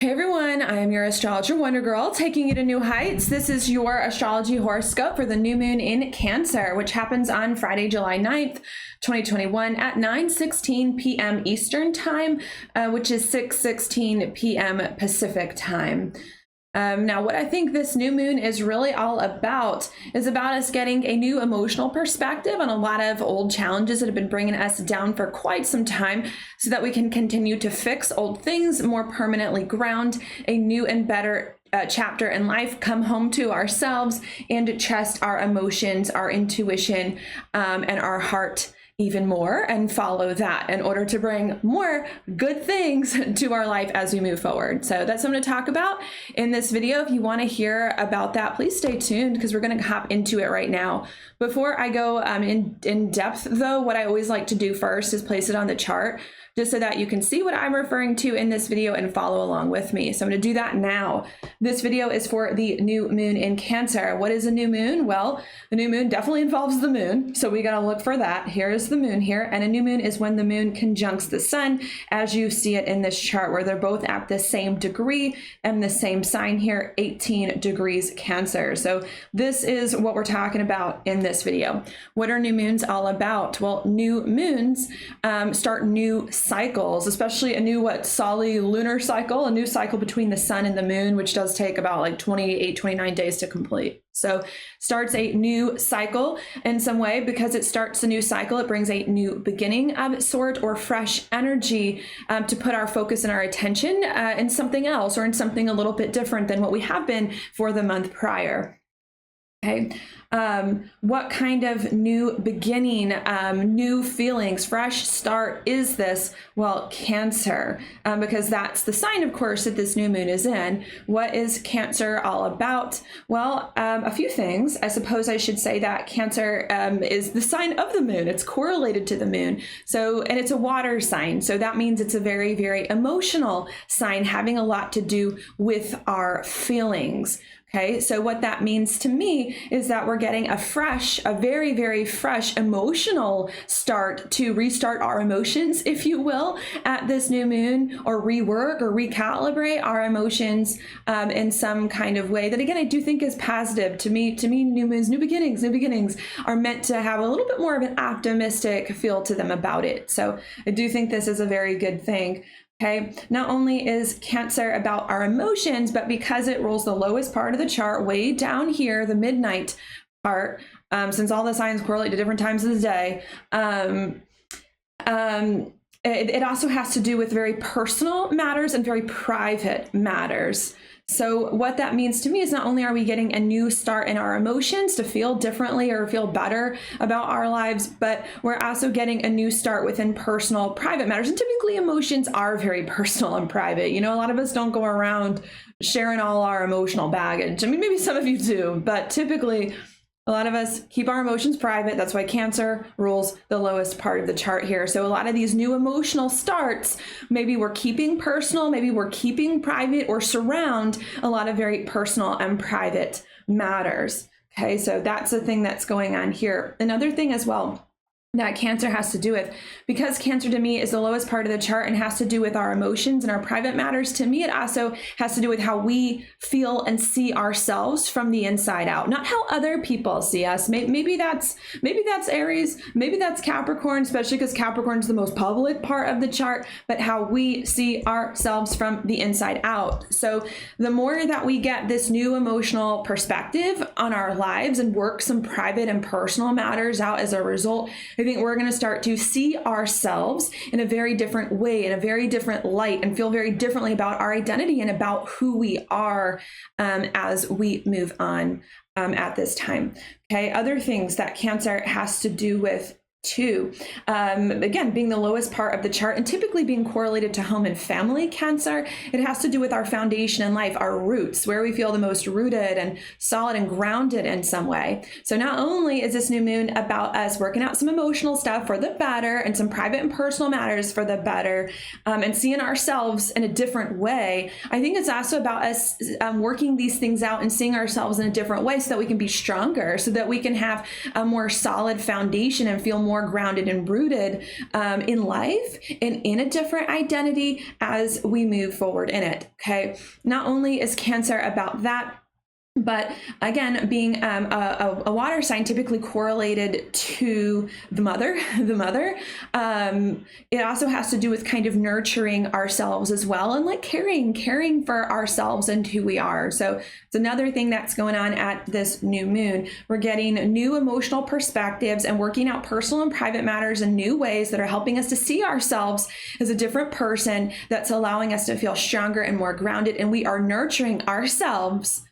Hey everyone, I am your astrologer Wonder Girl, taking you to new heights. This is your astrology horoscope for the new moon in Cancer, which happens on Friday, July 9th, 2021 at 9:16 p.m. Eastern Time, which is 6:16 p.m. Pacific Time. Now, what I think this new moon is really all about is about us getting a new emotional perspective on a lot of old challenges that have been bringing us down for quite some time so that we can continue to fix old things, more permanently ground a new and better chapter in life, come home to ourselves and trust our emotions, our intuition, and our heart even more, and follow that in order to bring more good things to our life as we move forward. So that's what I'm going to talk about in this video. If you want to hear about that, please stay tuned because we're going to hop into it right now. Before I go in depth though, what I always like to do first is place it on the chart, just so that you can see what I'm referring to in this video and follow along with me. So I'm going to do that now. This video is for the new moon in Cancer. What is a new moon? Well, the new moon definitely involves the moon, so we got to look for that. Here is the moon here, and a new moon is when the moon conjuncts the sun, as you see it in this chart, where they're both at the same degree and the same sign here, 18 degrees Cancer. So this is what we're talking about in this video. What are new moons all about? Well, new moons start new cycles, especially a new solid lunar cycle, a new cycle between the sun and the moon, which does take about like 29 days to complete. So starts a new cycle in some way. Because it starts a new cycle, it brings a new beginning of sort, or fresh energy to put our focus and our attention in something else, or in something a little bit different than what we have been for the month prior. Okay. What kind of new beginning, new feelings, fresh start is this? Well, Cancer, because that's the sign, of course, that this new moon is in. What is Cancer all about? Well, a few things. I suppose I should say that Cancer is the sign of the moon. It's correlated to the moon. So, and it's a water sign. So that means it's a very, very emotional sign, having a lot to do with our feelings. Okay, so what that means to me is that we're getting a very, very fresh emotional start to restart our emotions, if you will, at this new moon, or rework or recalibrate our emotions in some kind of way that, again, I do think is positive. To me, new moons, new beginnings are meant to have a little bit more of an optimistic feel to them about it. So I do think this is a very good thing. Okay, not only is Cancer about our emotions, but because it rules the lowest part of the chart, way down here, the midnight part, since all the signs correlate to different times of the day, it also has to do with very personal matters and very private matters. So what that means to me is not only are we getting a new start in our emotions to feel differently or feel better about our lives, but we're also getting a new start within personal, private matters. And typically emotions are very personal and private. You know, a lot of us don't go around sharing all our emotional baggage. I mean, maybe some of you do, but typically a lot of us keep our emotions private. That's why Cancer rules the lowest part of the chart here. So a lot of these new emotional starts, maybe we're keeping personal, maybe we're keeping private, or surround a lot of very personal and private matters. Okay, so that's the thing that's going on here. Another thing as well that Cancer has to do with, because Cancer to me is the lowest part of the chart and has to do with our emotions and our private matters, to me it also has to do with how we feel and see ourselves from the inside out, not how other people see us. Maybe that's Aries, maybe that's Capricorn, especially because Capricorn is the most public part of the chart, but how we see ourselves from the inside out. So the more that we get this new emotional perspective on our lives and work some private and personal matters out as a result, I think we're going to start to see ourselves in a very different way, in a very different light, and feel very differently about our identity and about who we are as we move on at this time. Okay, other things that Cancer has to do with too, again, being the lowest part of the chart and typically being correlated to home and family Cancer, it has to do with our foundation in life, our roots, where we feel the most rooted and solid and grounded in some way. So not only is this new moon about us working out some emotional stuff for the better and some private and personal matters for the better, and seeing ourselves in a different way, I think it's also about us working these things out and seeing ourselves in a different way so that we can be stronger, so that we can have a more solid foundation and feel more grounded and rooted in life and in a different identity as we move forward in it. Okay. Not only is Cancer about that, but again, being a water sign typically correlated to the mother, it also has to do with kind of nurturing ourselves as well, and like caring for ourselves and who we are. So it's another thing that's going on at this new moon. We're getting new emotional perspectives and working out personal and private matters in new ways that are helping us to see ourselves as a different person, that's allowing us to feel stronger and more grounded. And we are nurturing ourselves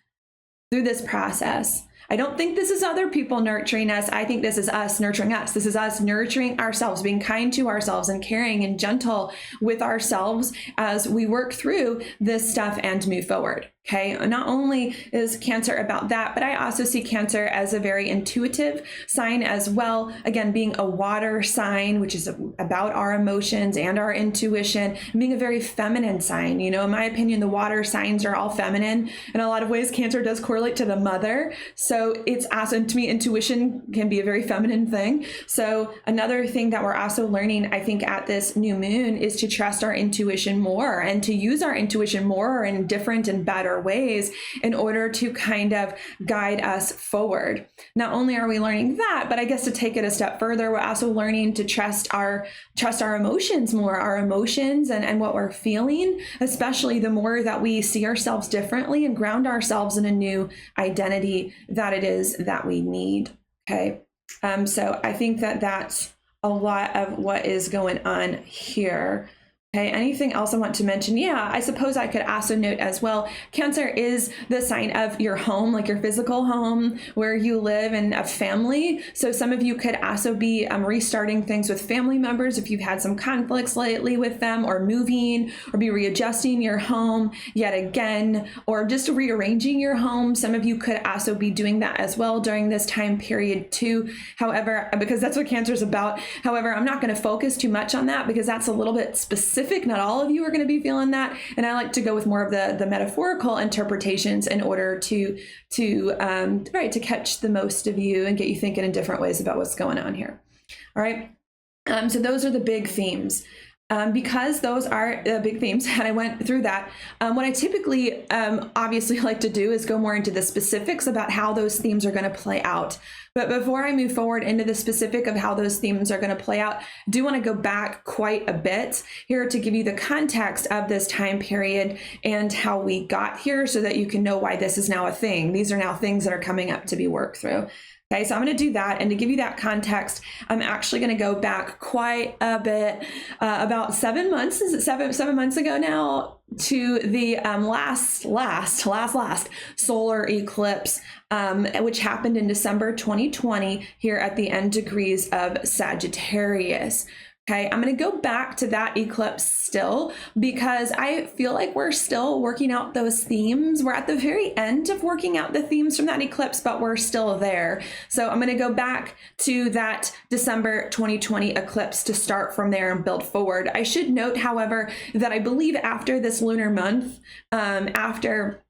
through this process. I don't think this is other people nurturing us. I think this is us nurturing us. This is us nurturing ourselves, being kind to ourselves and caring and gentle with ourselves as we work through this stuff and move forward. Okay. Not only is Cancer about that, but I also see Cancer as a very intuitive sign as well. Again, being a water sign, which is about our emotions and our intuition, and being a very feminine sign. You know, in my opinion, the water signs are all feminine. In a lot of ways, Cancer does correlate to the mother. So it's also, to me, intuition can be a very feminine thing. So another thing that we're also learning, I think, at this new moon is to trust our intuition more and to use our intuition more in different and better ways in order to kind of guide us forward. Not only are we learning that, but I guess to take it a step further, we're also learning to trust our emotions more, our emotions and what we're feeling, especially the more that we see ourselves differently and ground ourselves in a new identity that it is that we need. Okay. So I think that that's a lot of what is going on here. Okay, anything else I want to mention? Yeah, I suppose I could also note as well, Cancer is the sign of your home, like your physical home where you live and a family. So some of you could also be restarting things with family members if you've had some conflicts lately with them, or moving, or be readjusting your home yet again, or just rearranging your home. Some of you could also be doing that as well during this time period too. However, because that's what Cancer is about. However, I'm not going to focus too much on that because that's a little bit specific. Not all of you are going to be feeling that. And I like to go with more of the metaphorical interpretations in order to catch the most of you and get you thinking in different ways about what's going on here. All right. So those are the big themes. Because those are the big themes, and I went through that, what I typically obviously like to do is go more into the specifics about how those themes are going to play out. But before I move forward into the specific of how those themes are going to play out, I do want to go back quite a bit here to give you the context of this time period and how we got here so that you can know why this is now a thing. These are now things that are coming up to be worked through. Okay, so I'm going to do that. And to give you that context, I'm actually going to go back quite a bit, about 7 months. Is it seven months ago now, to the last solar eclipse, which happened in December 2020 here at the end degrees of Sagittarius. Okay, I'm going to go back to that eclipse still because I feel like we're still working out those themes. We're at the very end of working out the themes from that eclipse, but we're still there. So I'm going to go back to that December 2020 eclipse to start from there and build forward. I should note, however, that I believe after this lunar month, after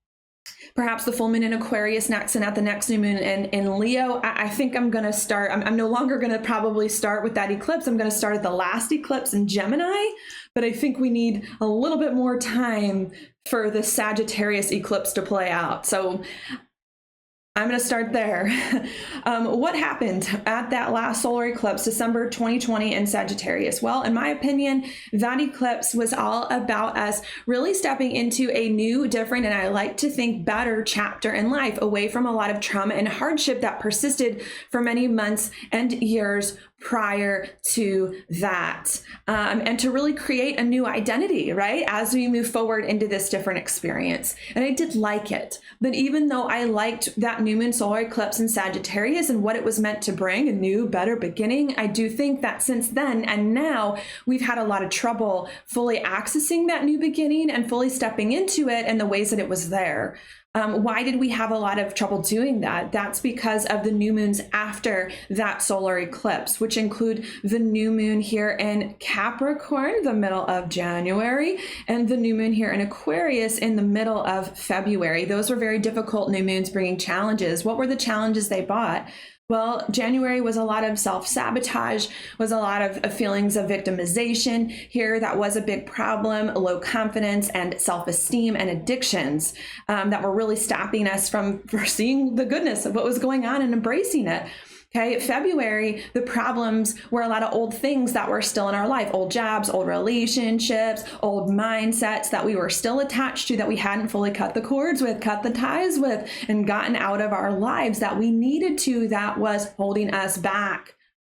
perhaps the full moon in Aquarius next and at the next new moon in Leo, I think I'm going to start, I'm no longer going to probably start with that eclipse. I'm going to start at the last eclipse in Gemini, but I think we need a little bit more time for the Sagittarius eclipse to play out. So I'm going to start there. What happened at that last solar eclipse, December 2020 in Sagittarius? Well, in my opinion, that eclipse was all about us really stepping into a new, different, and I like to think better chapter in life, away from a lot of trauma and hardship that persisted for many months and years prior to that, and to really create a new identity, right, as we move forward into this different experience. And I did like it. But even though I liked that new moon solar eclipse in Sagittarius and what it was meant to bring, a new, better beginning, I do think that since then and now, we've had a lot of trouble fully accessing that new beginning and fully stepping into it in the ways that it was there. Why did we have a lot of trouble doing that? That's because of the new moons after that solar eclipse, which include the new moon here in Capricorn, the middle of January, and the new moon here in Aquarius in the middle of February. Those were very difficult new moons, bringing challenges. What were the challenges they brought? Well, January was a lot of self-sabotage, was a lot of feelings of victimization here. That was a big problem, low confidence and self-esteem and addictions that were really stopping us from seeing the goodness of what was going on and embracing it. Okay, February, the problems were a lot of old things that were still in our life, old jobs, old relationships, old mindsets that we were still attached to, that we hadn't fully cut the cords with, cut the ties with, and gotten out of our lives that we needed to, that was holding us back,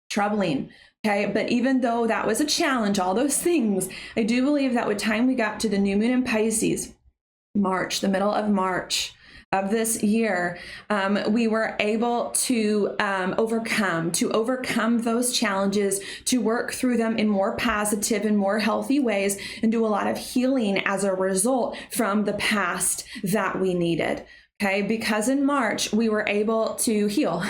troubling. Okay, but even though that was a challenge, all those things, I do believe that with time we got to the new moon in Pisces, March, the middle of March of this year, we were able to overcome those challenges, to work through them in more positive and more healthy ways, and do a lot of healing as a result from the past that we needed. Okay, because in March, we were able to heal,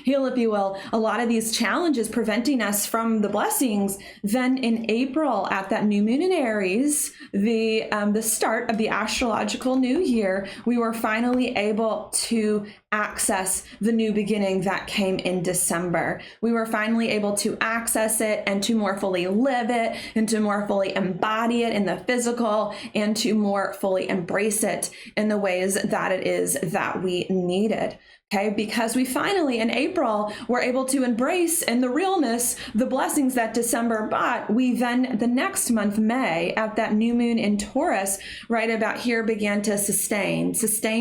if you will, a lot of these challenges preventing us from the blessings. Then in April, at that new moon in Aries, the start of the astrological new year, we were finally able to access the new beginning that came in December. We were finally able to access it and to more fully live it and to more fully embody it in the physical and to more fully embrace it in the ways that it is that we needed. Okay, because we finally in April were able to embrace in the realness the blessings that December brought. We then the next month, May, at that new moon in Taurus, right about here, began to sustain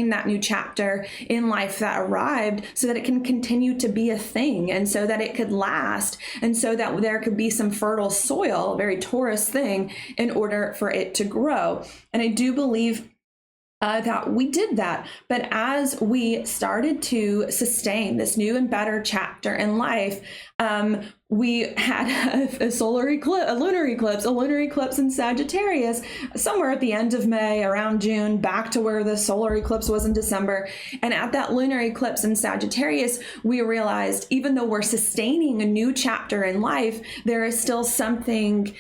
that new chapter in life that arrived, so that it can continue to be a thing, and so that it could last, and so that there could be some fertile soil, a very Taurus thing, in order for it to grow. And I do believe that we did that. But as we started to sustain this new and better chapter in life, we had a solar eclipse, a lunar eclipse in Sagittarius somewhere at the end of May, around June, back to where the solar eclipse was in December. And at that lunar eclipse in Sagittarius, we realized, even though we're sustaining a new chapter in life, there is still something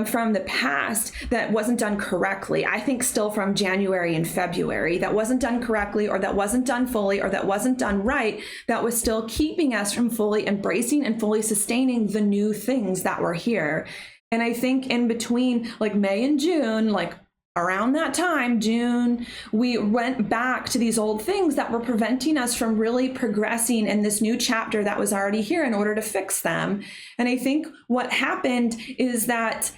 from the past that wasn't done correctly. I think still from January and February that wasn't done correctly, or that wasn't done fully, or that wasn't done right, that was still keeping us from fully embracing and fully sustaining the new things that were here. And I think in between like May and June, like around that time, June, we went back to these old things that were preventing us from really progressing in this new chapter that was already here in order to fix them. And I think what happened is that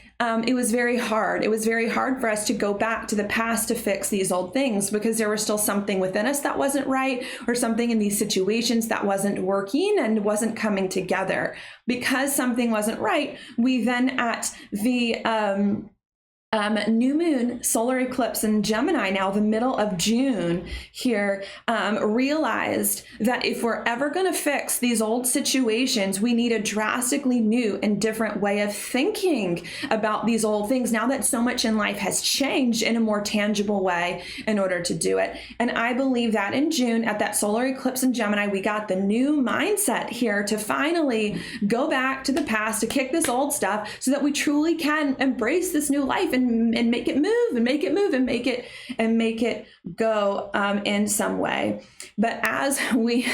it was very hard. It was very hard for us to go back to the past to fix these old things, because there was still something within us that wasn't right, or something in these situations that wasn't working and wasn't coming together. Because something wasn't right, we then at the new moon solar eclipse in Gemini, now the middle of June here, realized that if we're ever going to fix these old situations, we need a drastically new and different way of thinking about these old things, now that so much in life has changed in a more tangible way, in order to do it. And I believe that in June, at that solar eclipse in Gemini, we got the new mindset here to finally go back to the past, to kick this old stuff, so that we truly can embrace this new life and make it move and make it move and make it go in some way. But as we,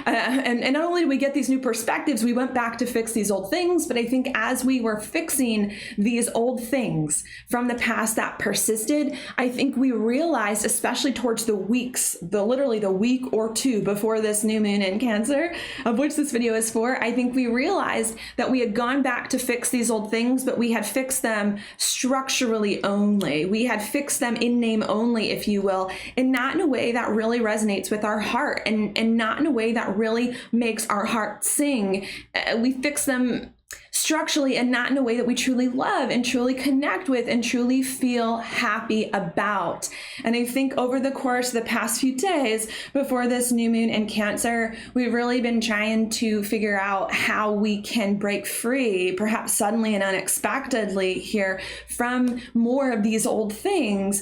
and not only did we get these new perspectives, we went back to fix these old things, but I think as we were fixing these old things from the past that persisted, I think we realized, especially towards the weeks, literally the week or two before this new moon in Cancer, of which this video is for, I think we realized that we had gone back to fix these old things, but we had fixed them structurally only. We had fixed them in name only, if you will, and not in a way that really resonates with our heart, and not in a way that really makes our heart sing. We fix them structurally and not in a way that we truly love and truly connect with and truly feel happy about. And I think over the course of the past few days before this new moon in Cancer, we've really been trying to figure out how we can break free, perhaps suddenly and unexpectedly here, from more of these old things,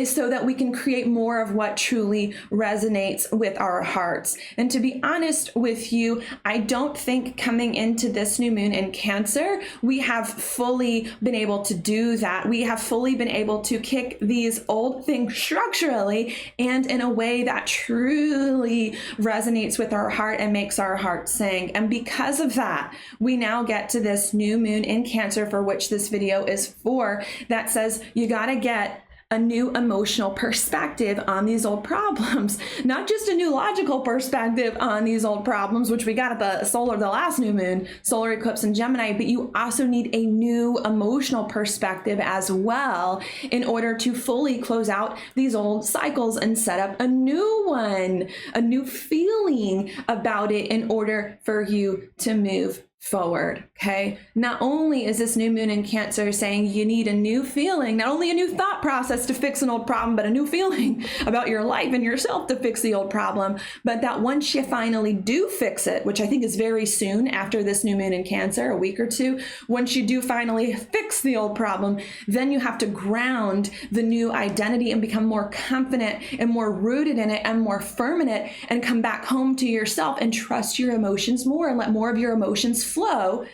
so that we can create more of what truly resonates with our hearts. And to be honest with you, I don't think coming into this new moon in Cancer, we have fully been able to do that. We have fully been able to kick these old things structurally and in a way that truly resonates with our heart and makes our heart sing. And because of that, we now get to this new moon in Cancer, for which this video is for, that says you got to get a new emotional perspective on these old problems, not just a new logical perspective on these old problems, which we got at the last new moon, solar eclipse in Gemini, but you also need a new emotional perspective as well in order to fully close out these old cycles and set up a new one, a new feeling about it in order for you to move forward. Okay. Not only is this new moon in Cancer saying you need a new feeling, not only a new thought process to fix an old problem, but a new feeling about your life and yourself to fix the old problem. But that once you finally do fix it, which I think is very soon after this new moon in Cancer, a week or two, once you do finally fix the old problem, then you have to ground the new identity and become more confident and more rooted in it and more firm in it, and come back home to yourself and trust your emotions more and let more of your emotions flow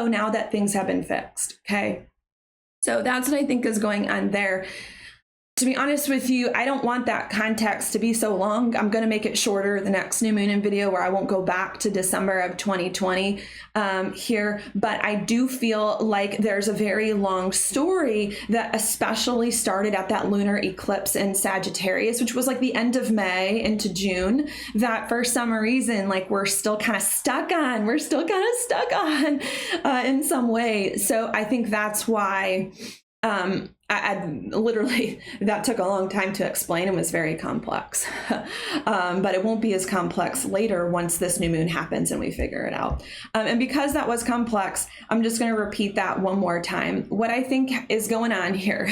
now that things have been fixed. Okay. So that's what I think is going on there. To be honest with you, I don't want that context to be so long. I'm going to make it shorter the next new moon in video, where I won't go back to December of 2020 here. But I do feel like there's a very long story that especially started at that lunar eclipse in Sagittarius, which was like the end of May into June, that for some reason, like we're still kind of stuck on in some way. So I think that's why I literally, that took a long time to explain and was very complex. But it won't be as complex later once this new moon happens and we figure it out. And because that was complex, I'm just going to repeat that one more time. What I think is going on here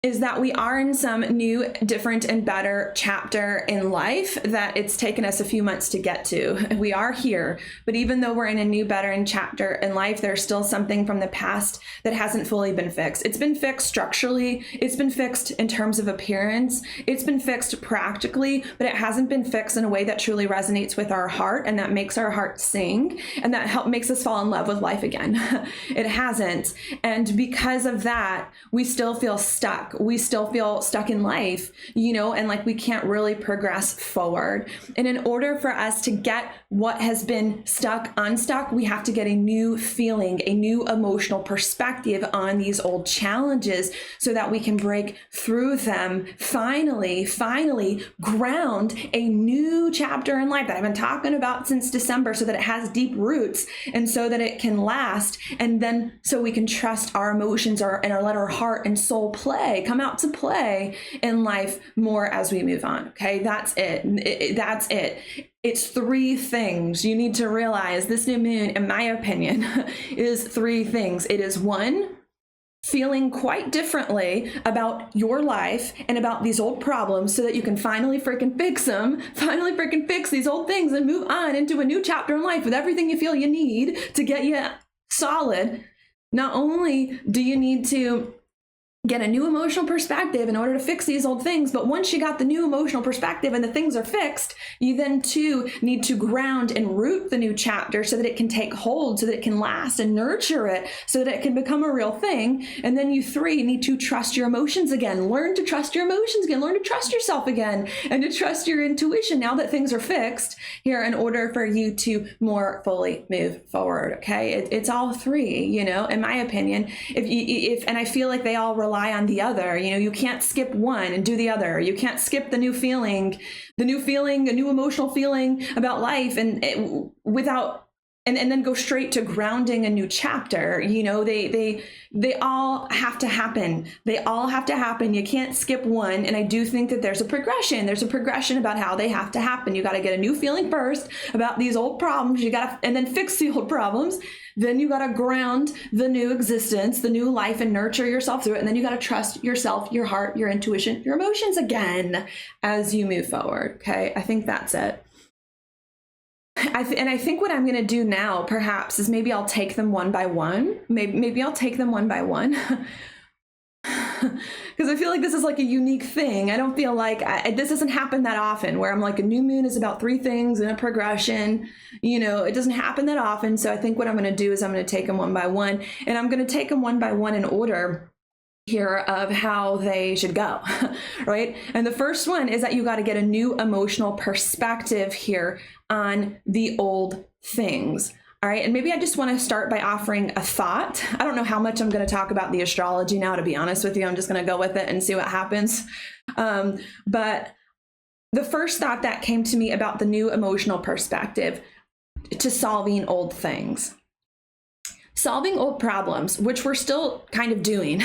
is that we are in some new, different, and better chapter in life that it's taken us a few months to get to. We are here, but even though we're in a new, better, and chapter in life, there's still something from the past that hasn't fully been fixed. It's been fixed structurally. It's been fixed in terms of appearance. It's been fixed practically, but it hasn't been fixed in a way that truly resonates with our heart and that makes our heart sing and that makes us fall in love with life again. It hasn't. And because of that, we still feel stuck. We still feel stuck in life, and like we can't really progress forward. And in order for us to get what has been unstuck, we have to get a new feeling, a new emotional perspective on these old challenges so that we can break through them, finally ground a new chapter in life that I've been talking about since December, so that it has deep roots and so that it can last. And then so we can trust our emotions and let our heart and soul come out to play in life more as we move on. Okay, that's it. That's it. It's three things you need to realize. This new moon, in my opinion, is three things. It is one, feeling quite differently about your life and about these old problems so that you can finally freaking fix them, finally freaking fix these old things and move on into a new chapter in life with everything you feel you need to get you solid. Not only do you need to get a new emotional perspective in order to fix these old things, but once you got the new emotional perspective and the things are fixed, you then too need to ground and root the new chapter so that it can take hold, so that it can last, and nurture it so that it can become a real thing. And then you three need to trust your emotions again, learn to trust your emotions again, learn to trust yourself again, and to trust your intuition now that things are fixed here in order for you to more fully move forward. Okay, it's all three, in my opinion. And I feel like they all rely on the other. You can't skip one and do the other. You can't skip a new emotional feeling about life and then go straight to grounding a new chapter. They all have to happen. You can't skip one. And I do think that there's a progression. There's a progression about how they have to happen. You got to get a new feeling first about these old problems. And then fix the old problems. Then you got to ground the new existence, the new life, and nurture yourself through it. And then you got to trust yourself, your heart, your intuition, your emotions again as you move forward. Okay. I think that's it. I think what I'm going to do now, perhaps, is maybe I'll take them one by one. Maybe I'll take them one by one. because I feel like this is like a unique thing. I don't feel like this doesn't happen that often where I'm like, a new moon is about 3 things in a progression. You know, it doesn't happen that often. So I think what I'm going to do is I'm going to take them one by one, and I'm going to take them one by one in order here of how they should go, right? And the first one is that you got to get a new emotional perspective here on the old things. All right. And maybe I just want to start by offering a thought. I don't know how much I'm going to talk about the astrology now, to be honest with you. I'm just going to go with it and see what happens. But the first thought that came to me about the new emotional perspective to solving old things. Solving old problems, which we're still kind of doing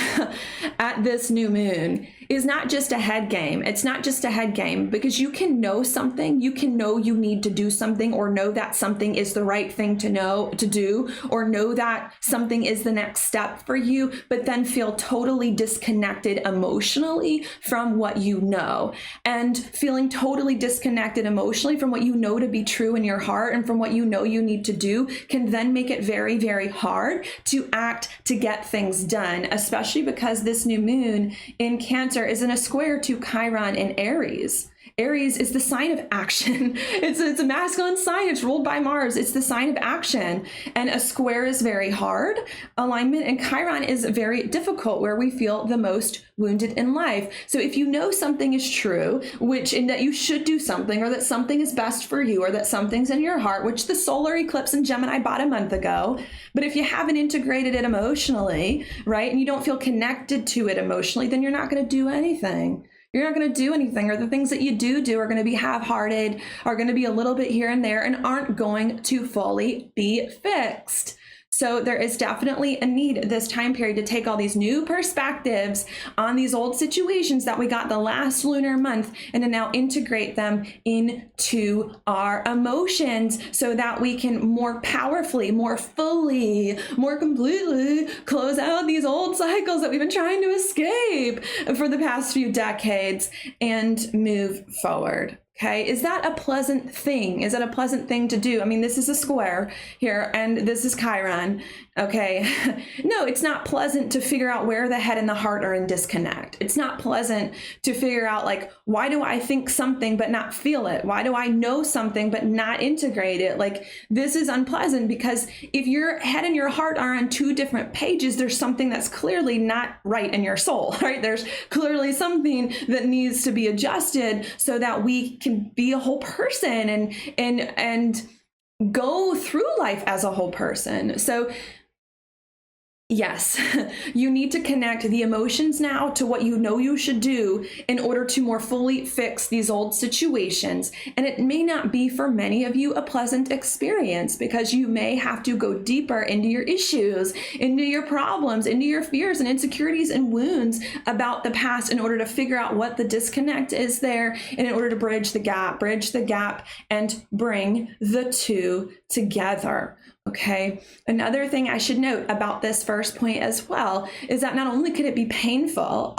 at this new moon, is not just a head game. It's not just a head game, because you can know something, you can know you need to do something, or know that something is the right thing to do, or know that something is the next step for you, but then feel totally disconnected emotionally from what you know. And feeling totally disconnected emotionally from what you know to be true in your heart and from what you know you need to do can then make it very, very hard to act, to get things done, especially because this new moon in Cancer is in a square to Chiron in Aries. Aries is the sign of action. It's a masculine sign. It's ruled by Mars. It's the sign of action. And a square is very hard alignment, and Chiron is very difficult, where we feel the most wounded in life. So if you know something is true, which in that you should do something, or that something is best for you, or that something's in your heart, which the solar eclipse in Gemini bought a month ago, but if you haven't integrated it emotionally, right, and you don't feel connected to it emotionally, then you're not going to do anything. You're not going to do anything, or the things that you do are going to be half-hearted, are going to be a little bit here and there, and aren't going to fully be fixed. So there is definitely a need this time period to take all these new perspectives on these old situations that we got the last lunar month, and to now integrate them into our emotions so that we can more powerfully, more fully, more completely close out these old cycles that we've been trying to escape for the past few decades and move forward. Okay, is that a pleasant thing? Is that a pleasant thing to do? I mean, this is a square here, and this is Chiron. Okay, no, it's not pleasant to figure out where the head and the heart are in disconnect. It's not pleasant to figure out, like, why do I think something but not feel it? Why do I know something but not integrate it? Like, this is unpleasant, because if your head and your heart are on 2 different pages, there's something that's clearly not right in your soul, right? There's clearly something that needs to be adjusted so that we can be a whole person and go through life as a whole person. So yes, you need to connect the emotions now to what you know you should do in order to more fully fix these old situations. And it may not be for many of you a pleasant experience, because you may have to go deeper into your issues, into your problems, into your fears and insecurities and wounds about the past in order to figure out what the disconnect is there, and in order to bridge the gap and bring the 2 together. Okay. Another thing I should note about this first point as well is that not only could it be painful,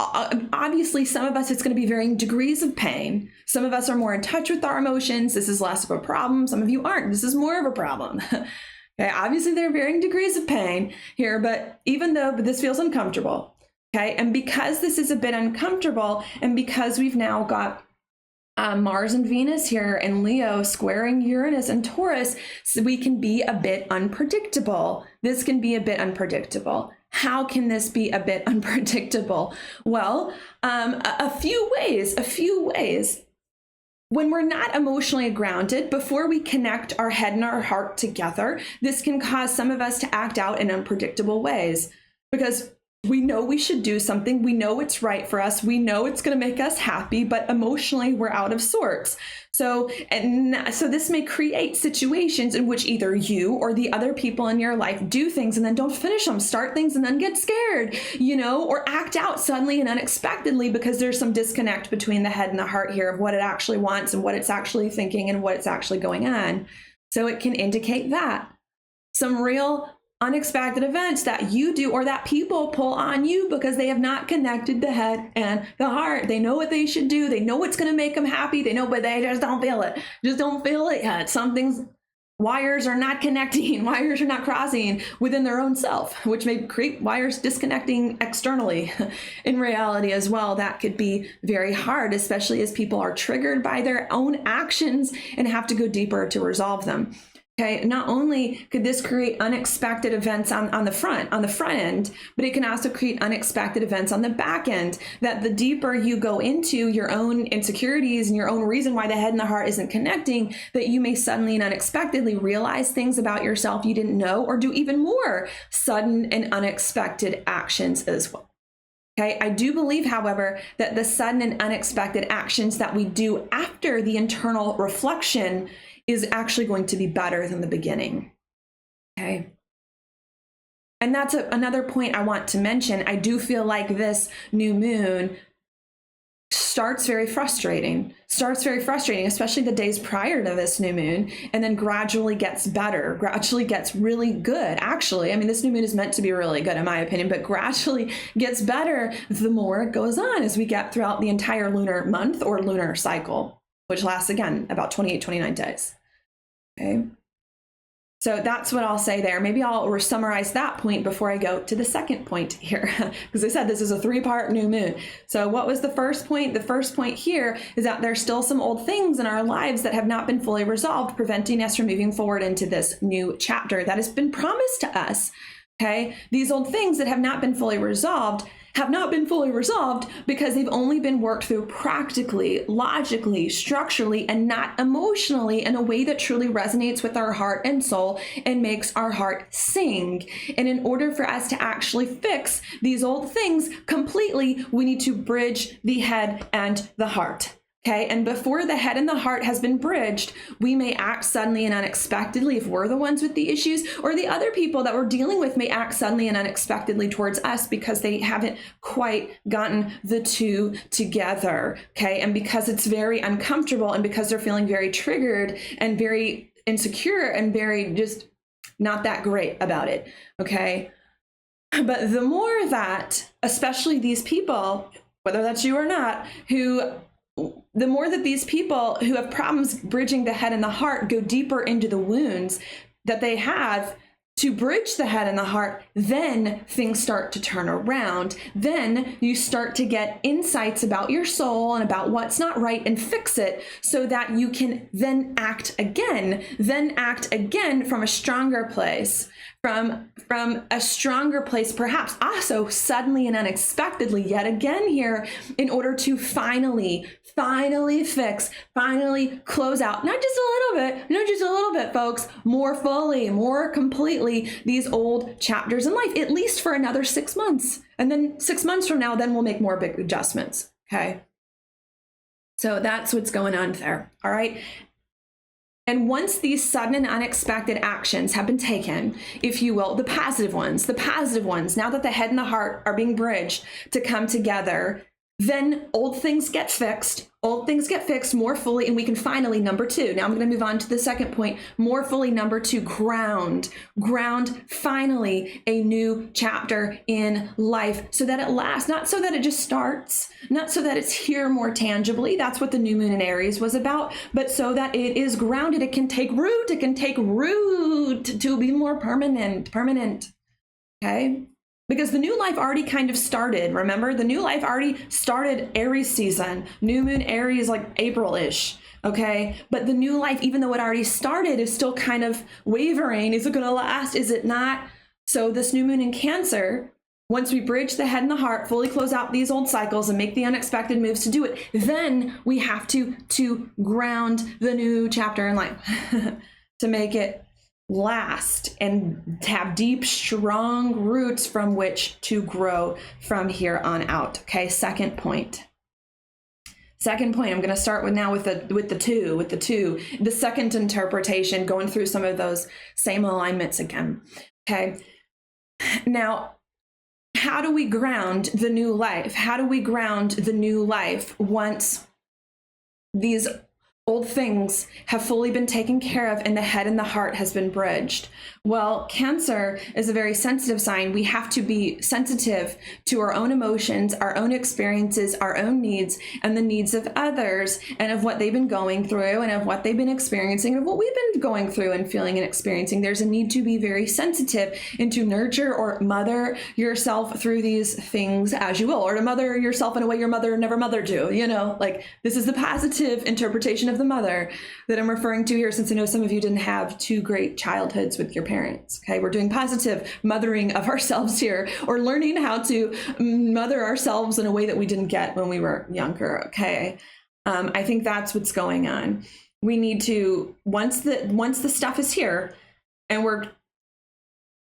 obviously some of us, it's going to be varying degrees of pain. Some of us are more in touch with our emotions. This is less of a problem. Some of you aren't. This is more of a problem. Okay. Obviously there are varying degrees of pain here, but this feels uncomfortable. Okay. And because this is a bit uncomfortable, and because we've now got Mars and Venus here in Leo squaring Uranus and Taurus, so we can be a bit unpredictable. This can be a bit unpredictable. How can this be a bit unpredictable? Well, a few ways. When we're not emotionally grounded, before we connect our head and our heart together, this can cause some of us to act out in unpredictable ways, because we know we should do something. We know it's right for us. We know it's going to make us happy, but emotionally we're out of sorts. So this may create situations in which either you or the other people in your life do things and then don't finish them, start things and then get scared, or act out suddenly and unexpectedly, because there's some disconnect between the head and the heart here of what it actually wants and what it's actually thinking and what's actually going on. So it can indicate that some real unexpected events that you do or that people pull on you because they have not connected the head and the heart. They know what they should do. They know what's going to make them happy. They know, but they just don't feel it. Just don't feel it yet. Something's wires are not connecting, wires are not crossing within their own self, which may create wires disconnecting externally in reality as well. That could be very hard, especially as people are triggered by their own actions and have to go deeper to resolve them. Okay, not only could this create unexpected events on the front end, but it can also create unexpected events on the back end, that the deeper you go into your own insecurities and your own reason why the head and the heart isn't connecting, that you may suddenly and unexpectedly realize things about yourself you didn't know, or do even more sudden and unexpected actions as well. Okay, I do believe, however, that the sudden and unexpected actions that we do after the internal reflection is actually going to be better than the beginning. Okay. And that's another point I want to mention. I do feel like this new moon starts very frustrating, especially the days prior to this new moon, and then gradually gets better, gradually gets really good. Actually, I mean, this new moon is meant to be really good in my opinion, but gradually gets better the more it goes on as we get throughout the entire lunar month or lunar cycle, which lasts again about 28, 29 days. Okay. So that's what I'll say there. Maybe I'll summarize that point before I go to the second point here, because I said this is a 3-part new moon. So what was the first point? The first point here is that there's still some old things in our lives that have not been fully resolved, preventing us from moving forward into this new chapter that has been promised to us. Okay. These old things that have not been fully resolved because they've only been worked through practically, logically, structurally, and not emotionally in a way that truly resonates with our heart and soul and makes our heart sing. And in order for us to actually fix these old things completely, we need to bridge the head and the heart. Okay, and before the head and the heart has been bridged, we may act suddenly and unexpectedly if we're the ones with the issues, or the other people that we're dealing with may act suddenly and unexpectedly towards us because they haven't quite gotten the two together. Okay, and because it's very uncomfortable and because they're feeling very triggered and very insecure and very just not that great about it. Okay, but the more that, especially these people, whether that's you or not, the more that these people who have problems bridging the head and the heart go deeper into the wounds that they have to bridge the head and the heart, then things start to turn around. Then you start to get insights about your soul and about what's not right and fix it so that you can then act again from a stronger place. From a stronger place, perhaps also suddenly and unexpectedly yet again here, in order to finally fix, finally close out, not just a little bit, folks, more fully, more completely, these old chapters in life, at least for another 6 months. And then 6 months from now, then we'll make more big adjustments. Okay. So that's what's going on there. All right. And once these sudden and unexpected actions have been taken, if you will, the positive ones, now that the head and the heart are being bridged to come together, then old things get fixed more fully, and we can finally, number 2. Now I'm going to move on to the second point, more fully, number 2, ground finally a new chapter in life so that it lasts, not so that it just starts, not so that it's here more tangibly. That's what the new moon in Aries was about, but so that it is grounded. It can take root to be more permanent. Okay. Because the new life already kind of started. Remember, the new life already started Aries season. New moon Aries like April-ish. Okay. But the new life, even though it already started, is still kind of wavering. Is it going to last? Is it not? So this new moon in Cancer, once we bridge the head and the heart, fully close out these old cycles and make the unexpected moves to do it, then we have to ground the new chapter in life to make it last and have deep, strong roots from which to grow from here on out. Okay, second point. I'm going to start with the second interpretation, going through some of those same alignments again. Okay. Now, how do we ground the new life? Once these Old things have fully been taken care of and the head and the heart has been bridged. Well, Cancer is a very sensitive sign. We have to be sensitive to our own emotions, our own experiences, our own needs, and the needs of others, and of what they've been going through, and of what they've been experiencing, and of what we've been going through and feeling and experiencing. There's a need to be very sensitive and to nurture or mother yourself through these things as you will, or to mother yourself in a way your mother never mothered you. You know, like, this is the positive interpretation of the mother that I'm referring to here, since I know some of you didn't have two great childhoods with your parents. Okay, we're doing positive mothering of ourselves here, or learning how to mother ourselves in a way that we didn't get when we were younger. Okay, I think that's what's going on. We need to, once the stuff is here, and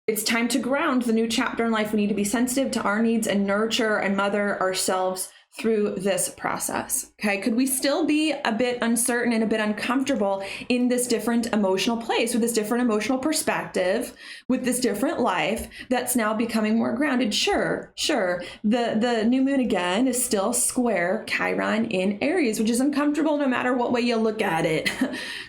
it's time to ground the new chapter in life. We need to be sensitive to our needs and nurture and mother ourselves through this process. Okay, could we still be a bit uncertain and a bit uncomfortable in this different emotional place, with this different emotional perspective, with this different life that's now becoming more grounded? Sure. The new moon again is still square Chiron in Aries, which is uncomfortable no matter what way you look at it.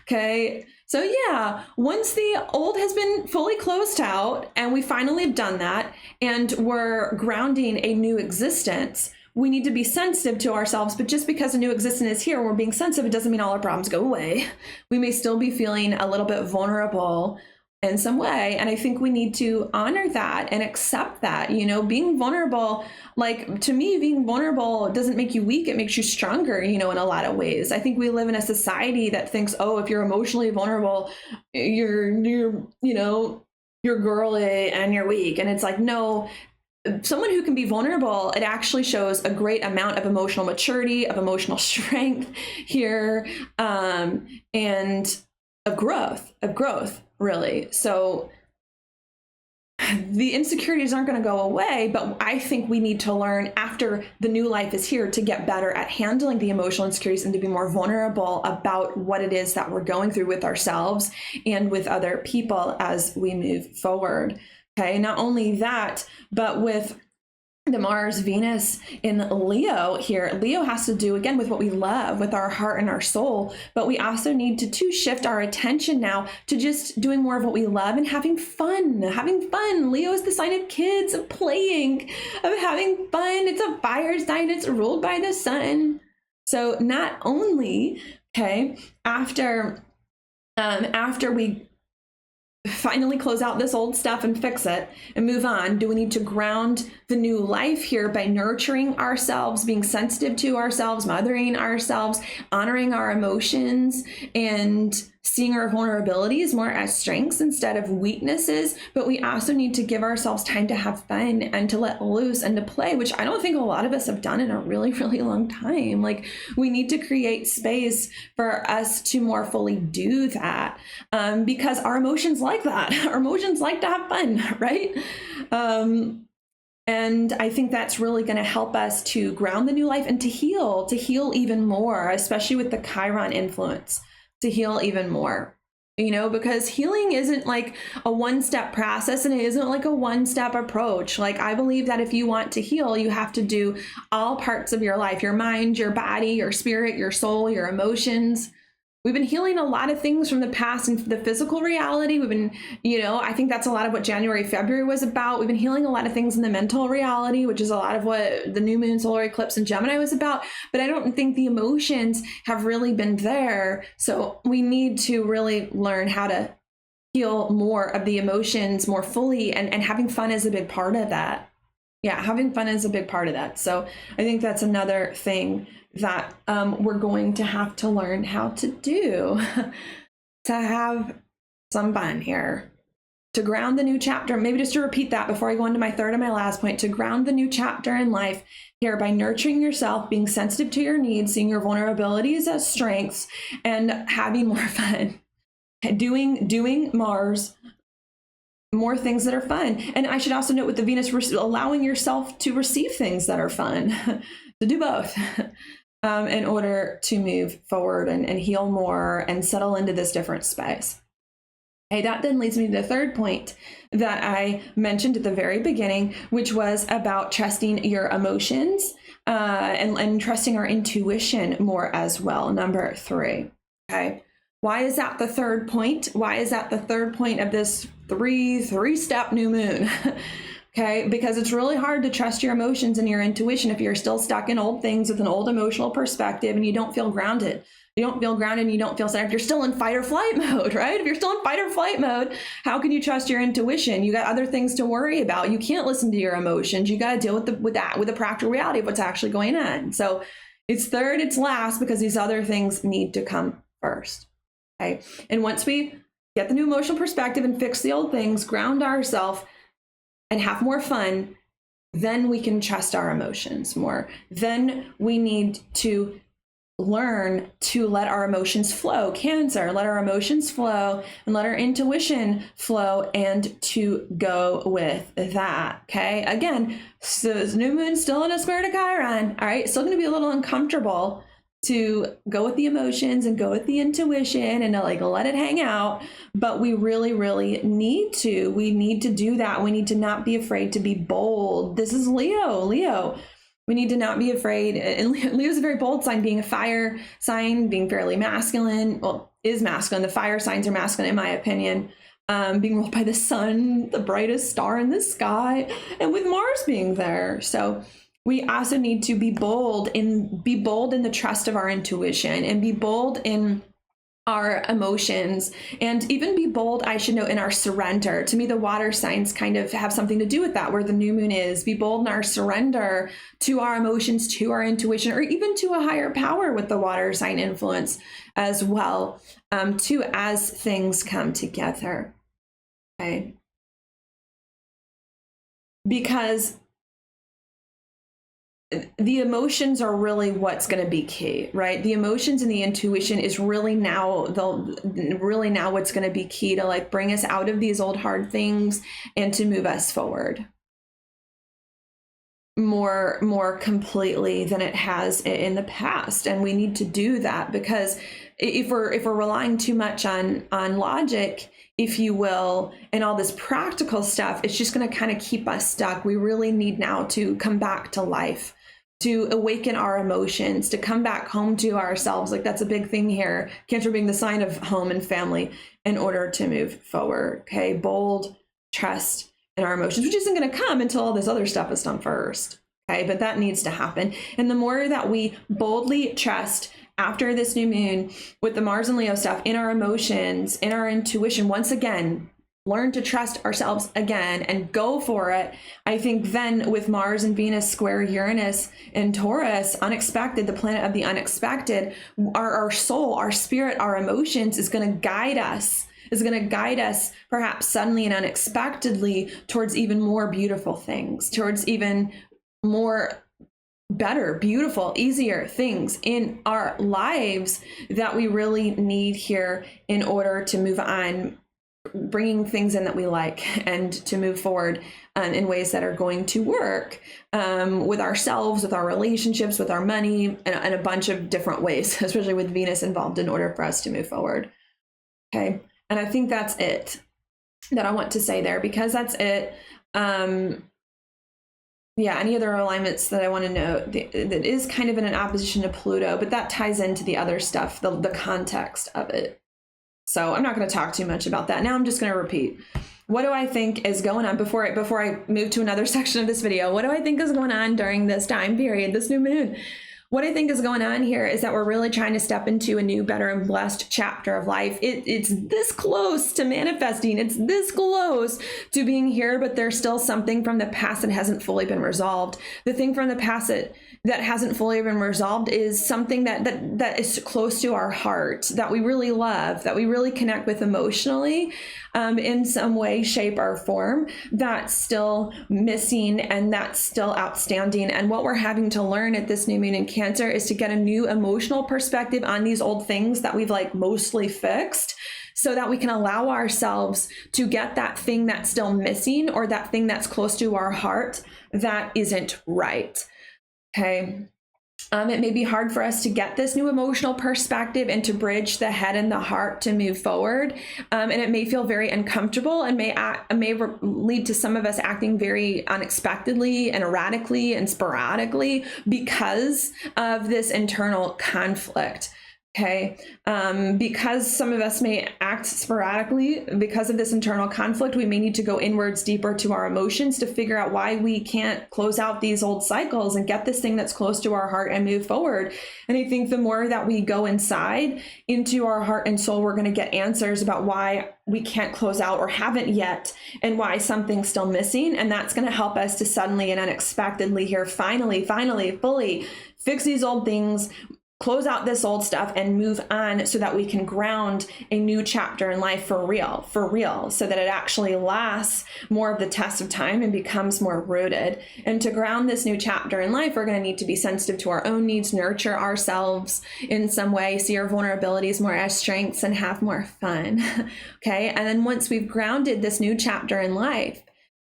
Okay. So yeah, once the old has been fully closed out and we finally have done that and we're grounding a new existence, we need to be sensitive to ourselves. But just because a new existence is here and we're being sensitive, it doesn't mean all our problems go away. We may still be feeling a little bit vulnerable in some way. And I think we need to honor that and accept that, you know, being vulnerable, like, to me, being vulnerable doesn't make you weak. It makes you stronger, you know, in a lot of ways. I think we live in a society that thinks, oh, if you're emotionally vulnerable, you're girly and you're weak. And it's like, no, someone who can be vulnerable, it actually shows a great amount of emotional maturity, of emotional strength here, and of growth, really. So the insecurities aren't going to go away, but I think we need to learn after the new life is here to get better at handling the emotional insecurities and to be more vulnerable about what it is that we're going through with ourselves and with other people as we move forward. Okay, not only that, but with the Mars Venus in Leo here, Leo has to do again with what we love, with our heart and our soul, but we also need to shift our attention now to just doing more of what we love and having fun. Leo is the sign of kids, of playing, of having fun. It's a fire sign, it's ruled by the sun. So not only, okay, after we finally close out this old stuff and fix it and move on, do we need to ground the new life here by nurturing ourselves, being sensitive to ourselves, mothering ourselves, honoring our emotions, and seeing our vulnerabilities more as strengths instead of weaknesses. But we also need to give ourselves time to have fun and to let loose and to play, which I don't think a lot of us have done in a really, really long time. Like, we need to create space for us to more fully do that, because our emotions like that. Our emotions like to have fun, right? And I think that's really going to help us to ground the new life and to heal even more, especially with the Chiron influence, to heal even more, you know, because healing isn't like a one-step process and it isn't like a one-step approach. Like, I believe that if you want to heal, you have to do all parts of your life, your mind, your body, your spirit, your soul, your emotions. We've been healing a lot of things from the past and the physical reality. We've been, you know, I think that's a lot of what January, February was about. We've been healing a lot of things in the mental reality, which is a lot of what the new moon solar eclipse in Gemini was about. But I don't think the emotions have really been there. So we need to really learn how to heal more of the emotions more fully, and having fun is a big part of that. Yeah, having fun is a big part of that. So I think that's another thing that we're going to have to learn how to do to have some fun here, to ground the new chapter. Maybe just to repeat that before I go into my third and my last point, to ground the new chapter in life here by nurturing yourself, being sensitive to your needs, seeing your vulnerabilities as strengths, and having more fun, doing Mars more things that are fun. And I should also note with the Venus, allowing yourself to receive things that are fun, to do both. In order to move forward and heal more and settle into this different space. Okay, that then leads me to the third point that I mentioned at the very beginning, which was about trusting your emotions and trusting our intuition more as well. Number 3. Okay. Why is that the third point? Why is that the third point of this three-step new moon? Okay, because it's really hard to trust your emotions and your intuition if you're still stuck in old things with an old emotional perspective and you don't feel grounded. You don't feel grounded and you don't feel safe. If you're still in fight or flight mode, right? If you're still in fight or flight mode, how can you trust your intuition? You got other things to worry about. You can't listen to your emotions. You got to deal with the practical reality of what's actually going on. So it's third, it's last, because these other things need to come first. Okay. And once we get the new emotional perspective and fix the old things, ground ourselves and have more fun, then we can trust our emotions more. Then we need to learn to let our emotions flow. Cancer, let our emotions flow and let our intuition flow and to go with that. Okay. Again, so this new moon still in a square to Chiron. All right. Still going to be a little uncomfortable to go with the emotions and go with the intuition and to like let it hang out. But we really, really need to. We need to do that. We need to not be afraid to be bold. This is Leo. We need to not be afraid. And Leo's a very bold sign, being a fire sign, being fairly masculine. Well, is masculine. The fire signs are masculine, in my opinion. Being ruled by the sun, the brightest star in the sky, and with Mars being there. So we also need to be bold in the trust of our intuition, and be bold in our emotions, and even be bold, I should note, in our surrender. To me, the water signs kind of have something to do with that, where the new moon is. Be bold in our surrender to our emotions, to our intuition, or even to a higher power with the water sign influence as well, too, as things come together. Okay. Because the emotions are really what's going to be key, right? The emotions and the intuition is really now what's going to be key to like bring us out of these old hard things and to move us forward more completely than it has in the past. And we need to do that, because if we're relying too much on logic, if you will, and all this practical stuff, it's just going to kind of keep us stuck. We really need now to come back to life, to awaken our emotions, to come back home to ourselves. Like, that's a big thing here. Cancer being the sign of home and family, in order to move forward. Okay, bold trust in our emotions, which isn't going to come until all this other stuff is done first. Okay, but that needs to happen. And the more that we boldly trust after this new moon with the Mars and Leo stuff in our emotions, in our intuition, once again, learn to trust ourselves again and go for it. I think then with Mars and Venus square Uranus and Taurus, unexpected, the planet of the unexpected, our soul, our spirit, our emotions is going to guide us, perhaps suddenly and unexpectedly towards even more beautiful things, towards even more better, beautiful, easier things in our lives that we really need here in order to move on, bringing things in that we like, and to move forward in ways that are going to work with ourselves, with our relationships, with our money, and a bunch of different ways, especially with Venus involved, in order for us to move forward. Okay. And I think that's it that I want to say there, because that's it. Yeah, any other alignments that I want to note that is kind of in an opposition to Pluto, but that ties into the other stuff, the context of it. So I'm not going to talk too much about that. Now I'm just going to repeat. What do I think is going on before I move to another section of this video? What do I think is going on during this time period, this new moon? What I think is going on here is that we're really trying to step into a new, better, and blessed chapter of life. It's this close to manifesting. It's this close to being here, but there's still something from the past that hasn't fully been resolved. The thing from the past that hasn't fully been resolved is something that is close to our heart, that we really love, that we really connect with emotionally, in some way, shape, or form, that's still missing and that's still outstanding. And what we're having to learn at this new moon in Cancer is to get a new emotional perspective on these old things that we've like mostly fixed, so that we can allow ourselves to get that thing that's still missing, or that thing that's close to our heart that isn't right. Okay. It may be hard for us to get this new emotional perspective and to bridge the head and the heart to move forward. And it may feel very uncomfortable, and may lead to some of us acting very unexpectedly and erratically and sporadically because of this internal conflict. Okay, because some of us may act sporadically because of this internal conflict, we may need to go inwards deeper to our emotions to figure out why we can't close out these old cycles and get this thing that's close to our heart and move forward. And I think the more that we go inside into our heart and soul, we're going to get answers about why we can't close out or haven't yet, and why something's still missing. And that's going to help us to suddenly and unexpectedly here, finally, fully fix these old things, close out this old stuff and move on, so that we can ground a new chapter in life for real, so that it actually lasts more of the test of time and becomes more rooted. And to ground this new chapter in life, we're going to need to be sensitive to our own needs, nurture ourselves in some way, see our vulnerabilities more as strengths, and have more fun. Okay. And then once we've grounded this new chapter in life,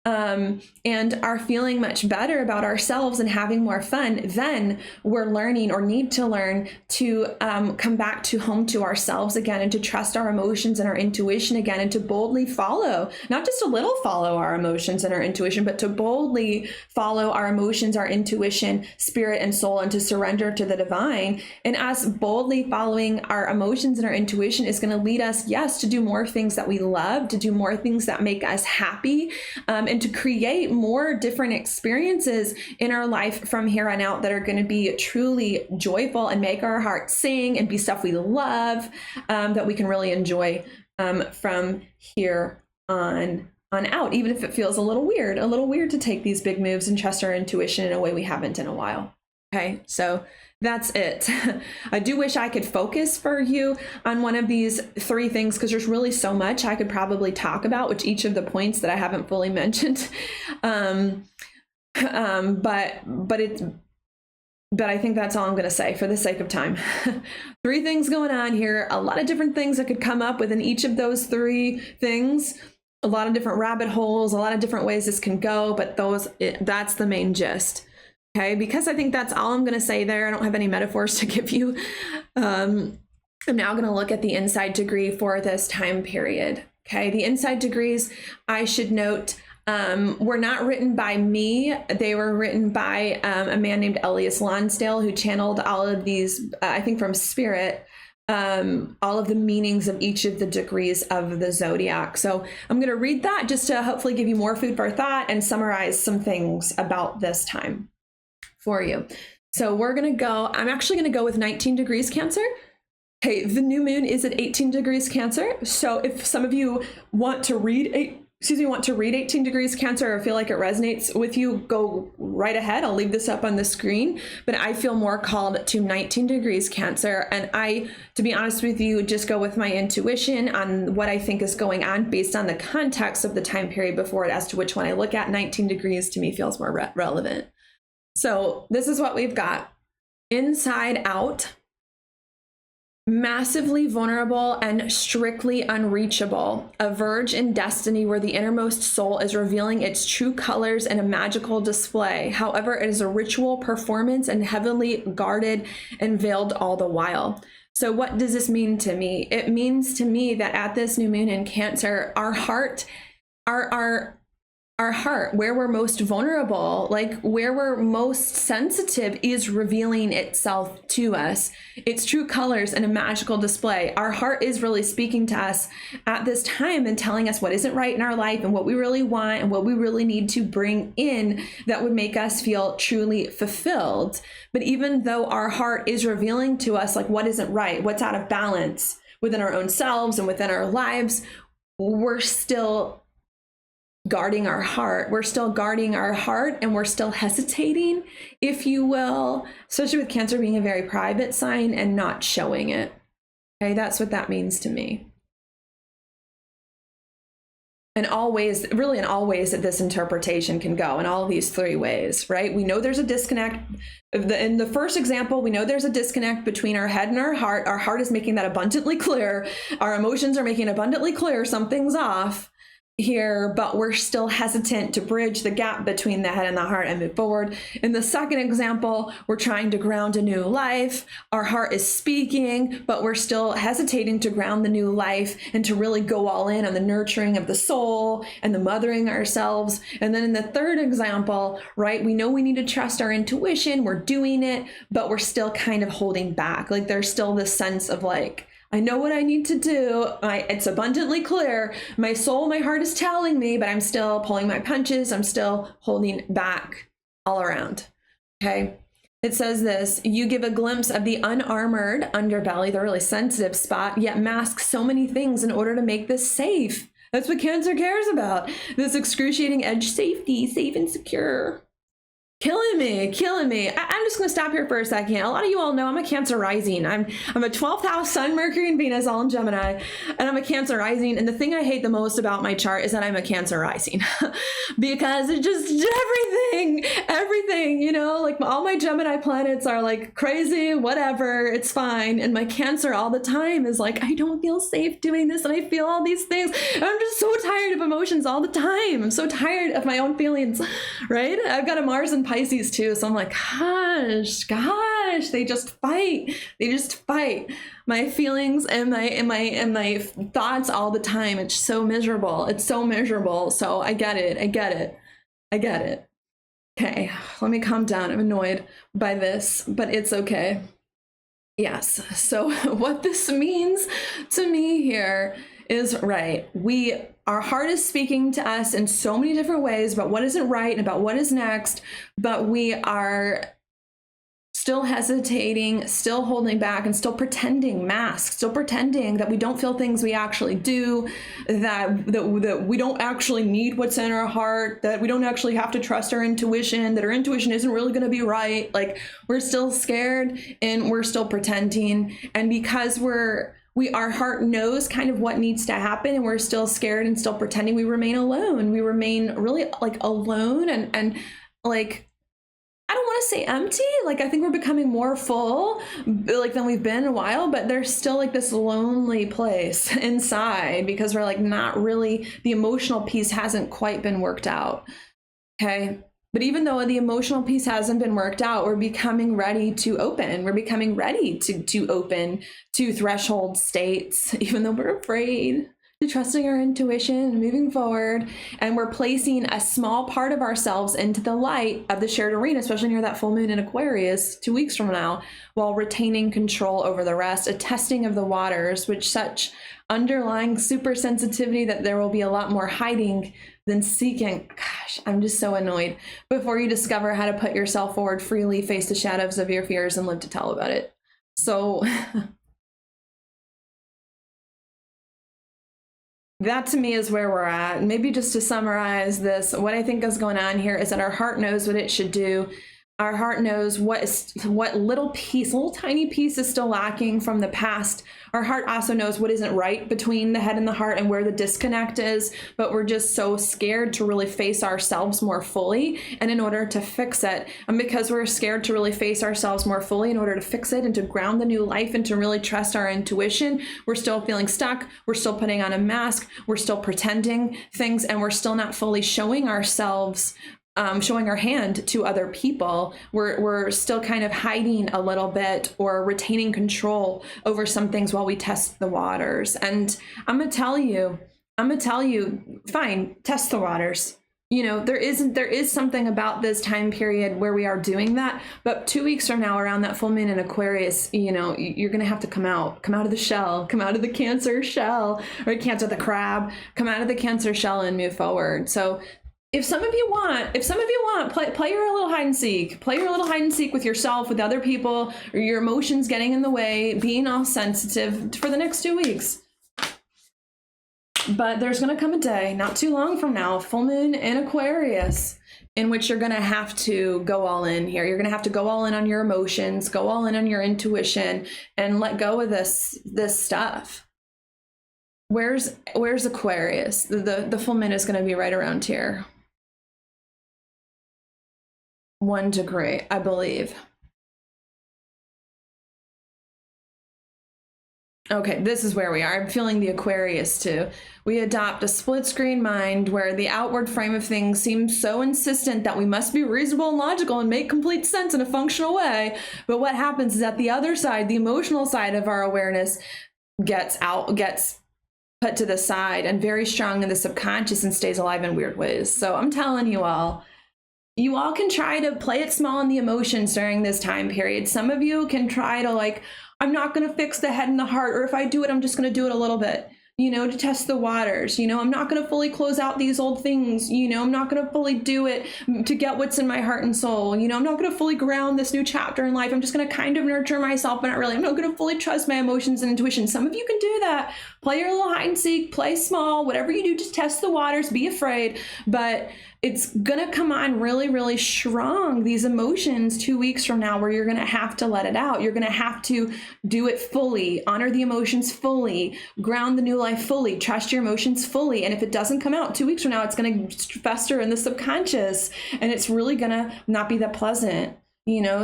and are feeling much better about ourselves and having more fun, then we're learning, or need to learn, to come back to home to ourselves again, and to trust our emotions and our intuition again, and to boldly follow, not just a little follow our emotions and our intuition, but to boldly follow our emotions, our intuition, spirit and soul, and to surrender to the divine. And us boldly following our emotions and our intuition is going to lead us, yes, to do more things that we love, to do more things that make us happy, and to create more different experiences in our life from here on out that are going to be truly joyful and make our hearts sing and be stuff we love, that we can really enjoy from here on out, even if it feels a little weird to take these big moves and trust our intuition in a way we haven't in a while. Okay, so that's it. I do wish I could focus for you on one of these three things, because there's really so much I could probably talk about, which each of the points that I haven't fully mentioned. But I think that's all I'm going to say for the sake of time. Three things going on here, a lot of different things that could come up within each of those three things, a lot of different rabbit holes, a lot of different ways this can go, but that's the main gist. Okay, because I think that's all I'm going to say there. I don't have any metaphors to give you. I'm now going to look at the inside degree for this time period. Okay, the inside degrees, I should note, were not written by me. They were written by a man named Elias Lonsdale, who channeled all of these, I think from Spirit, all of the meanings of each of the degrees of the zodiac. So I'm going to read that just to hopefully give you more food for thought and summarize some things about this time for you. So I'm actually going to go with 19 degrees Cancer. Okay, the new moon is at 18 degrees Cancer. So if some of you want to read 18 degrees Cancer, or feel like it resonates with you, go right ahead. I'll leave this up on the screen, but I feel more called to 19 degrees Cancer. And to be honest with you, just go with my intuition on what I think is going on based on the context of the time period before it, as to which one I look at. 19 degrees to me feels more relevant. So this is what we've got. Inside out, massively vulnerable and strictly unreachable, a verge in destiny where the innermost soul is revealing its true colors in a magical display. However, it is a ritual performance and heavily guarded and veiled all the while. So what does this mean to me? It means to me that at this new moon in Cancer, our heart, where we're most vulnerable, like where we're most sensitive, is revealing itself to us, its true colors in a magical display. Our heart is really speaking to us at this time and telling us what isn't right in our life and what we really want and what we really need to bring in that would make us feel truly fulfilled. But even though our heart is revealing to us like what isn't right, what's out of balance within our own selves and within our lives, we're still guarding our heart. We're still guarding our heart, and we're still hesitating, if you will, especially with Cancer being a very private sign and not showing it. Okay, that's what that means to me. In all ways that this interpretation can go, in all of these three ways, right? We know there's a disconnect. In the first example, we know there's a disconnect between our head and our heart. Our heart is making that abundantly clear. Our emotions are making abundantly clear something's off. here, but we're still hesitant to bridge the gap between the head and the heart and move forward. In the second example, we're trying to ground a new life. Our heart is speaking, but we're still hesitating to ground the new life and to really go all in on the nurturing of the soul and the mothering ourselves. And then in the third example, right, we know we need to trust our intuition, we're doing it, but we're still kind of holding back. Like there's still this sense of like, I know what I need to do. It's abundantly clear. My soul, my heart is telling me, but I'm still pulling my punches. I'm still holding back all around. Okay. It says this: you give a glimpse of the unarmored underbelly, the really sensitive spot, yet mask so many things in order to make this safe. That's what Cancer cares about. This excruciating edge safety, safe and secure. Killing me. I'm just going to stop here for a second. A lot of you all know I'm a Cancer rising. I'm a 12th house Sun, Mercury, and Venus all in Gemini, and I'm a Cancer rising. And the thing I hate the most about my chart is that I'm a Cancer rising because it's just everything, you know, like all my Gemini planets are like crazy, whatever, it's fine. And my Cancer all the time is like, I don't feel safe doing this, and I feel all these things. And I'm just so tired of emotions all the time. I'm so tired of my own feelings, right? I've got a Mars and Pisces too, so I'm like, gosh, they just fight. My feelings and my thoughts all the time. It's so miserable. So I get it. Okay, let me calm down. I'm annoyed by this, but it's okay. Yes. So what this means to me here is, right, our heart is speaking to us in so many different ways about what isn't right and about what is next, but we are still hesitating, still holding back, and still pretending that we don't feel things we actually do, that we don't actually need what's in our heart, that we don't actually have to trust our intuition, that our intuition isn't really going to be right. Like we're still scared and we're still pretending. And because our heart knows kind of what needs to happen, and we're still scared and still pretending, we remain alone. We remain really like alone and like, I don't want to say empty. Like I think we're becoming more full like than we've been in a while, but there's still like this lonely place inside because we're like not really, the emotional piece hasn't quite been worked out. Okay. But even though the emotional piece hasn't been worked out, we're becoming ready to open. We're becoming ready to open to threshold states, even though we're afraid, to trusting our intuition and moving forward. And we're placing a small part of ourselves into the light of the shared arena, especially near that full moon in Aquarius 2 weeks from now, while retaining control over the rest, a testing of the waters, which such underlying super sensitivity that there will be a lot more hiding than seeking. Gosh, I'm just so annoyed. Before you discover how to put yourself forward freely, face the shadows of your fears, and live to tell about it. So that to me is where we're at. Maybe just to summarize this, what I think is going on here is that our heart knows what it should do. Our heart knows what little tiny piece is still lacking from the past. Our heart also knows what isn't right between the head and the heart and where the disconnect is, but we're just so scared to really face ourselves more fully. And in order to fix it, and because we're scared to really face ourselves more fully in order to fix it and to ground the new life and to really trust our intuition, we're still feeling stuck. We're still putting on a mask. We're still pretending things, and we're still not fully showing ourselves, showing our hand to other people. We're still kind of hiding a little bit or retaining control over some things while we test the waters. And I'm gonna tell you, fine, test the waters. You know, there is something about this time period where we are doing that, but 2 weeks from now, around that full moon in Aquarius, you know, you're going to have to come out of the shell, come out of the Cancer shell, or Cancer the crab, come out of the Cancer shell and move forward. So if some of you want, play your little hide and seek. Play your little hide and seek with yourself, with other people, or your emotions getting in the way, being all sensitive for the next 2 weeks. But there's going to come a day, not too long from now, full moon in Aquarius, in which you're going to have to go all in here. You're going to have to go all in on your emotions, go all in on your intuition, and let go of this stuff. Where's Aquarius? The full moon is going to be right around here. 1 degree, I believe. Okay, this is where we are. I'm feeling the Aquarius too. We adopt a split screen mind where the outward frame of things seems so insistent that we must be reasonable and logical and make complete sense in a functional way. But what happens is that the other side, the emotional side of our awareness, gets put to the side and very strong in the subconscious and stays alive in weird ways. So I'm telling you all can try to play it small in the emotions during this time period. Some of you can try to like, I'm not going to fix the head and the heart, or if I do it, I'm just going to do it a little bit, to test the waters. I'm not going to fully close out these old things. I'm not going to fully do it to get what's in my heart and soul. I'm not going to fully ground this new chapter in life. I'm just going to kind of nurture myself, but not really. I'm not going to fully trust my emotions and intuition. Some of you can do that. Play your little hide and seek, play small, whatever you do, just test the waters, be afraid. But it's going to come on really, really strong, these emotions 2 weeks from now, where you're going to have to let it out. You're going to have to do it fully, honor the emotions fully, ground the new life fully, trust your emotions fully. And if it doesn't come out 2 weeks from now, it's going to fester in the subconscious and it's really going to not be that pleasant,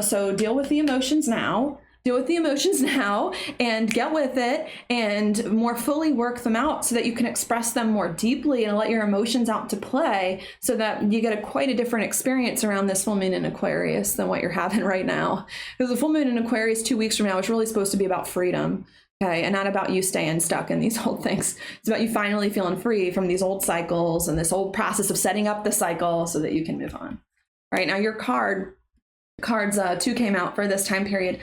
so deal with the emotions now. Deal with the emotions now and get with it and more fully work them out so that you can express them more deeply and let your emotions out to play so that you get quite a different experience around this full moon in Aquarius than what you're having right now. Because the full moon in Aquarius 2 weeks from now is really supposed to be about freedom. Okay, and not about you staying stuck in these old things. It's about you finally feeling free from these old cycles and this old process of setting up the cycle so that you can move on. All right, now your cards 2 came out for this time period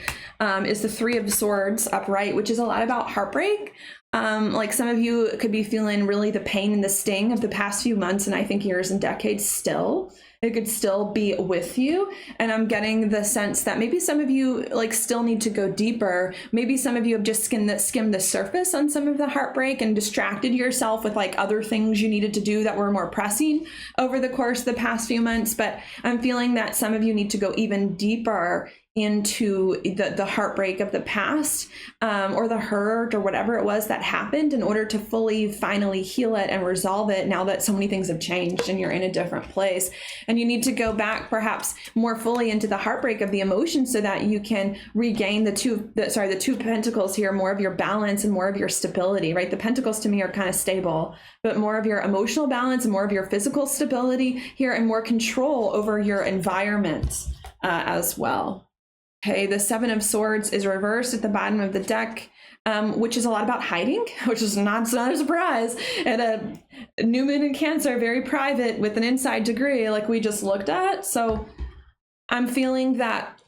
is the 3 of Swords upright, which is a lot about heartbreak. Like some of you could be feeling really the pain and the sting of the past few months, and I think years and decades still. It could still be with you. And I'm getting the sense that maybe some of you still need to go deeper. Maybe some of you have just skimmed the surface on some of the heartbreak and distracted yourself with other things you needed to do that were more pressing over the course of the past few months. But I'm feeling that some of you need to go even deeper into the heartbreak of the past or the hurt or whatever it was that happened in order to fully finally heal it and resolve it now that so many things have changed and you're in a different place. And you need to go back perhaps more fully into the heartbreak of the emotions so that you can regain the two pentacles here, more of your balance and more of your stability, right? The pentacles to me are kind of stable, but more of your emotional balance and more of your physical stability here and more control over your environment as well. Okay, the 7 of Swords is reversed at the bottom of the deck, which is a lot about hiding, which is not a surprise. And a new moon in Cancer, very private with an inside degree like we just looked at. So I'm feeling that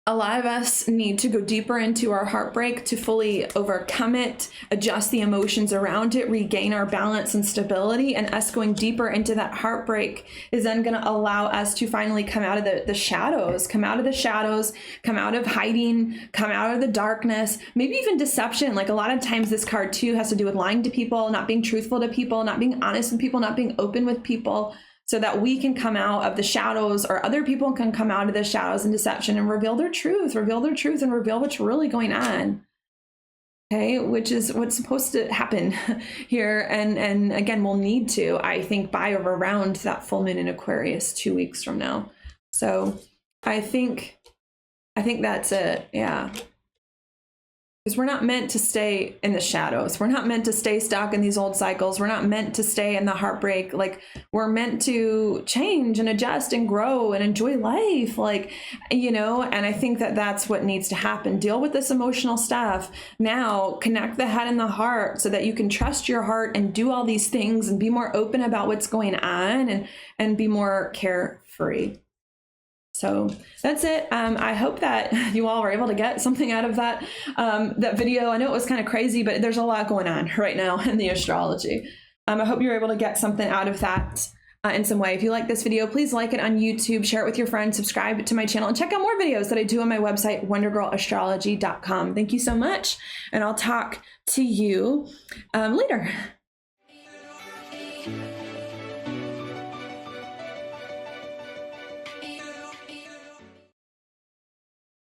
a lot of us need to go deeper into our heartbreak to fully overcome it, adjust the emotions around it, regain our balance and stability. And us going deeper into that heartbreak is then going to allow us to finally come out of the shadows, come out of hiding, come out of the darkness, maybe even deception. Like a lot of times this card too has to do with lying to people, not being truthful to people, not being honest with people, not being open with people, so that we can come out of the shadows or other people can come out of the shadows and deception and reveal their truth and reveal what's really going on. Okay, which is what's supposed to happen here. And again, we'll need to, I think, by or around that full moon in Aquarius 2 weeks from now. So I think that's it. Yeah. Because we're not meant to stay in the shadows. We're not meant to stay stuck in these old cycles. We're not meant to stay in the heartbreak. We're meant to change and adjust and grow and enjoy life. And I think that that's what needs to happen. Deal with this emotional stuff. Now connect the head and the heart so that you can trust your heart and do all these things and be more open about what's going on and be more carefree. So that's it. I hope that you all were able to get something out of that video. I know it was kind of crazy, but there's a lot going on right now in the astrology. I hope you're able to get something out of that in some way. If you like this video, please like it on YouTube, share it with your friends, subscribe to my channel, and check out more videos that I do on my website, wondergirlastrology.com. Thank you so much, and I'll talk to you later.